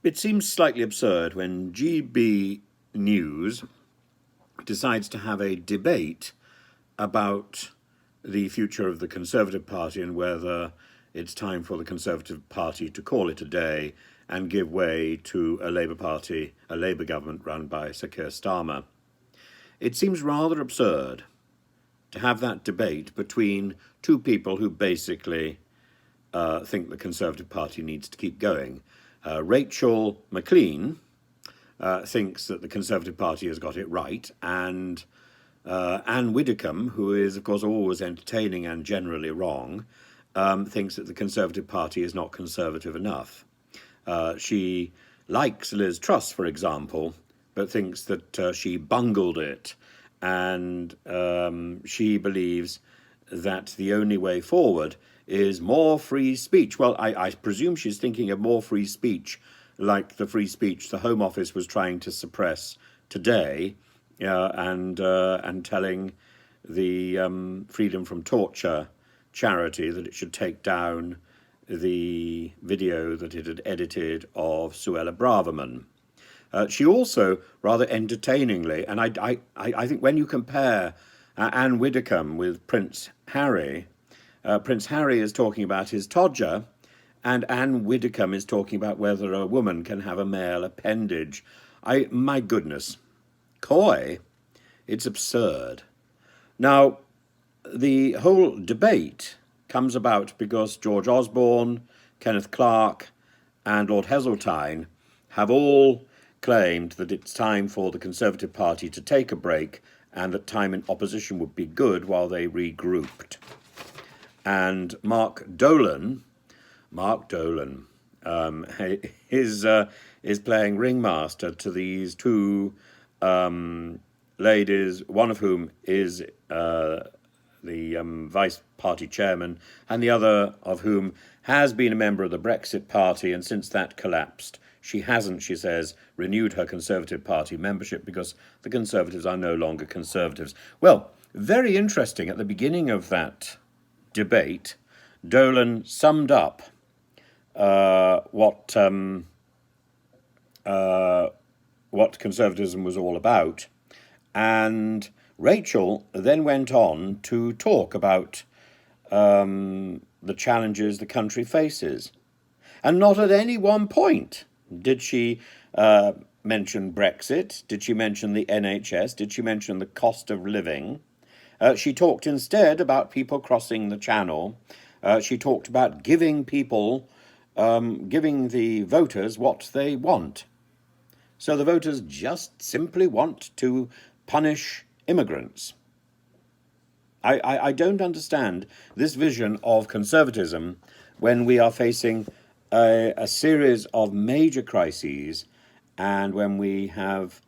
It seems slightly absurd when GB News decides to have a debate about the future of the Conservative Party and whether it's time for the Conservative Party to call it a day and give way to a Labour Party, a Labour government run by Sir Keir Starmer. It seems rather absurd to have that debate between two people who basically think the Conservative Party needs to keep going. Rachel McLean thinks that the Conservative Party has got it right, and Anne Widdecombe, who is, of course, always entertaining and generally wrong, thinks that the Conservative Party is not conservative enough. She likes Liz Truss, for example, but thinks that she bungled it, and she believes that the only way forward is more free speech. Well, I presume she's thinking of more free speech like the free speech the Home Office was trying to suppress today, and telling the Freedom from Torture charity that it should take down the video that it had edited of Suella Braverman. She also, rather entertainingly, and I think when you compare Anne Widdecombe with Prince Harry is talking about his todger, and Anne Widdecombe is talking about whether a woman can have a male appendage. My goodness, coy, it's absurd. Now, the whole debate comes about because George Osborne, Kenneth Clarke, and Lord Heseltine have all claimed that it's time for the Conservative Party to take a break and that time in opposition would be good while they regrouped. And Mark Dolan is playing ringmaster to these two ladies, one of whom is the vice party chairman, and the other of whom has been a member of the Brexit Party, and since that collapsed, she hasn't, she says, renewed her Conservative Party membership because the Conservatives are no longer Conservatives. Well, very interesting. At the beginning of that debate, Dolan summed up what conservatism was all about, and Rachel then went on to talk about the challenges the country faces. And not at any one point did she mention Brexit, did she mention the NHS, did she mention the cost of living. She talked instead about people crossing the channel. She talked about giving the voters what they want. So the voters just simply want to punish immigrants. I don't understand this vision of conservatism when we are facing a series of major crises and when we have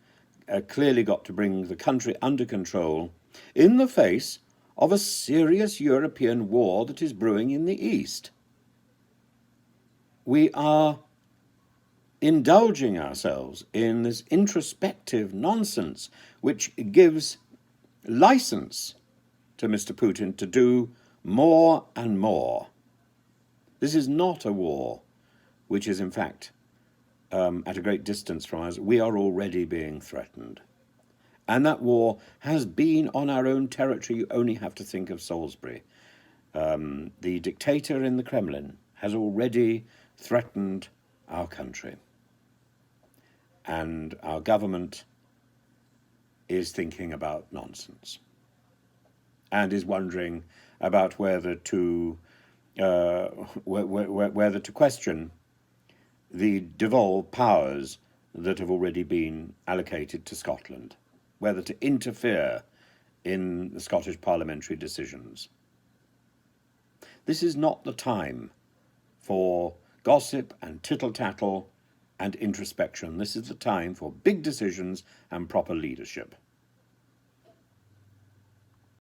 clearly got to bring the country under control in the face of a serious European war that is brewing in the East. We are indulging ourselves in this introspective nonsense which gives license to Mr. Putin to do more and more. This is not a war which is in fact at a great distance from us. We are already being threatened. And that war has been on our own territory. You only have to think of Salisbury. The dictator in the Kremlin has already threatened our country. And our government is thinking about nonsense and is wondering about whether to question the devolved powers that have already been allocated to Scotland, whether to interfere in the Scottish parliamentary decisions. This is not the time for gossip and tittle-tattle and introspection. This is the time for big decisions and proper leadership.